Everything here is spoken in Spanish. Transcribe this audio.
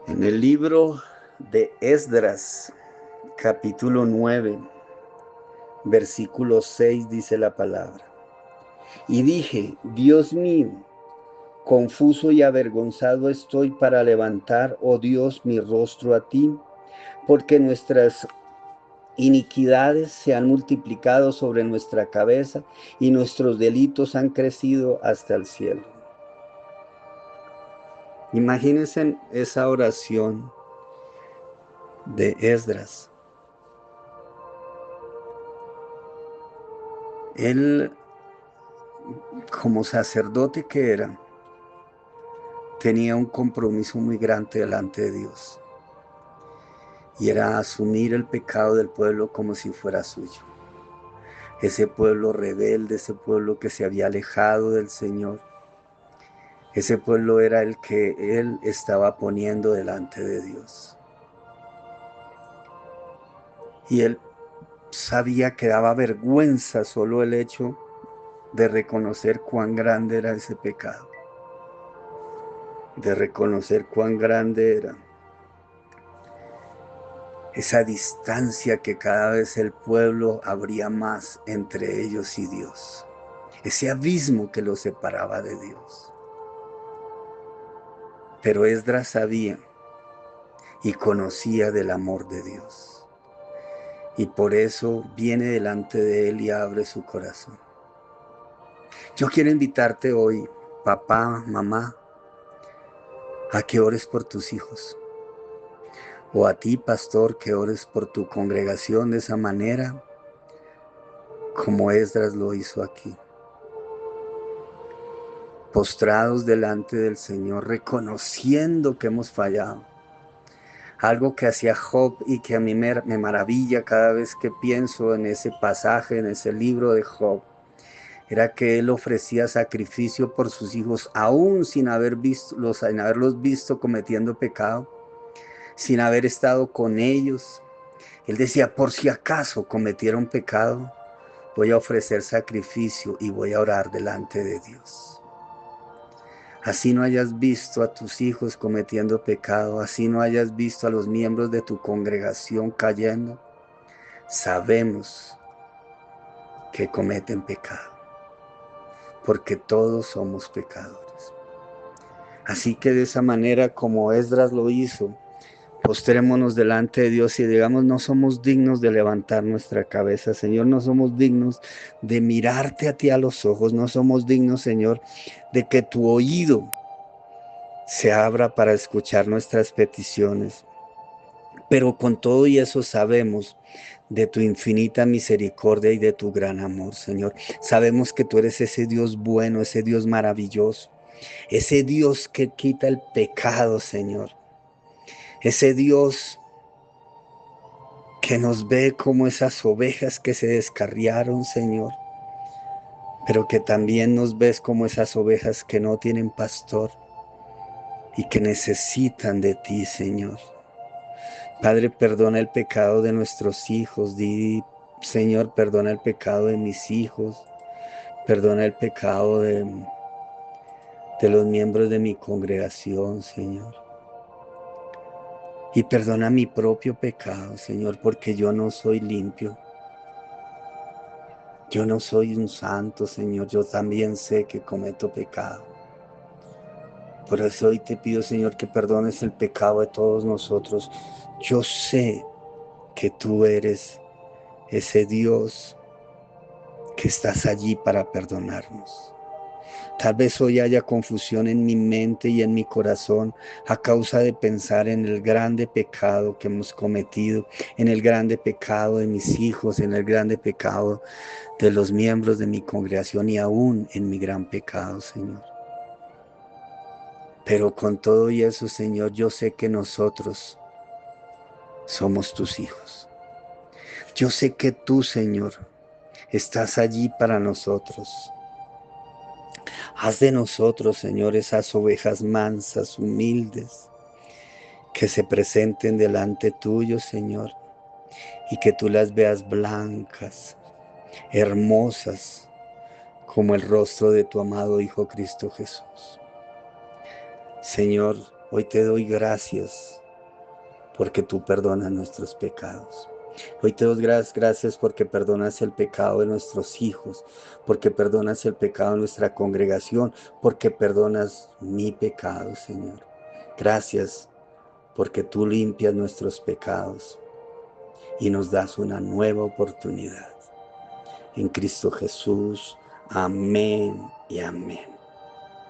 En el libro de Esdras, capítulo 9, versículo 6 dice la palabra. Y dije, Dios mío, confuso y avergonzado estoy para levantar, oh Dios, mi rostro a ti, porque nuestras iniquidades se han multiplicado sobre nuestra cabeza y nuestros delitos han crecido hasta el cielo. Imagínense esa oración de Esdras. Él, como sacerdote que era, tenía un compromiso muy grande delante de Dios, y era asumir el pecado del pueblo como si fuera suyo. Ese pueblo rebelde, ese pueblo que se había alejado del Señor, ese pueblo era el que él estaba poniendo delante de Dios. Y él sabía que daba vergüenza solo el hecho de reconocer cuán grande era ese pecado, de reconocer cuán grande era esa distancia que cada vez el pueblo abría más entre ellos y Dios, ese abismo que los separaba de Dios. Pero Esdras sabía y conocía del amor de Dios, y por eso viene delante de él y abre su corazón. Yo quiero invitarte hoy, papá, mamá, a que ores por tus hijos, o a ti, pastor, que ores por tu congregación de esa manera como Esdras lo hizo aquí. Postrados delante del Señor, reconociendo que hemos fallado. Algo que hacía Job y que a mí me maravilla cada vez que pienso en ese pasaje, en ese libro de Job, era que él ofrecía sacrificio por sus hijos, aún sin haberlos visto cometiendo pecado, sin haber estado con ellos. Él decía, por si acaso cometieron pecado, voy a ofrecer sacrificio y voy a orar delante de Dios. Así no hayas visto a tus hijos cometiendo pecado, así no hayas visto a los miembros de tu congregación cayendo, sabemos que cometen pecado, porque todos somos pecadores. Así que de esa manera como Esdras lo hizo, postrémonos delante de Dios y digamos, no somos dignos de levantar nuestra cabeza, Señor, no somos dignos de mirarte a ti a los ojos, no somos dignos, Señor, de que tu oído se abra para escuchar nuestras peticiones. Pero con todo y eso sabemos de tu infinita misericordia y de tu gran amor, Señor. Sabemos que tú eres ese Dios bueno, ese Dios maravilloso, ese Dios que quita el pecado, Señor. Ese Dios que nos ve como esas ovejas que se descarriaron, Señor, pero que también nos ves como esas ovejas que no tienen pastor y que necesitan de ti, Señor. Padre, perdona el pecado de nuestros hijos. Señor, perdona el pecado de mis hijos. Perdona el pecado de los miembros de mi congregación, Señor. Y perdona mi propio pecado, Señor, porque yo no soy limpio. Yo no soy un santo, Señor. Yo también sé que cometo pecado. Por eso hoy te pido, Señor, que perdones el pecado de todos nosotros. Yo sé que tú eres ese Dios que estás allí para perdonarnos. Tal vez hoy haya confusión en mi mente y en mi corazón a causa de pensar en el grande pecado que hemos cometido, en el grande pecado de mis hijos, en el grande pecado de los miembros de mi congregación y aún en mi gran pecado, Señor. Pero con todo y eso, Señor, yo sé que nosotros somos tus hijos. Yo sé que tú, Señor, estás allí para nosotros. Haz de nosotros, Señor, esas ovejas mansas, humildes, que se presenten delante tuyo, Señor, y que tú las veas blancas, hermosas, como el rostro de tu amado Hijo Cristo Jesús. Señor, Hoy te doy gracias porque tú perdonas nuestros pecados. Hoy te doy gracias porque perdonas el pecado de nuestros hijos, porque perdonas el pecado de nuestra congregación, porque perdonas mi pecado, Señor. Gracias porque tú limpias nuestros pecados y nos das una nueva oportunidad. En Cristo Jesús, amén y amén.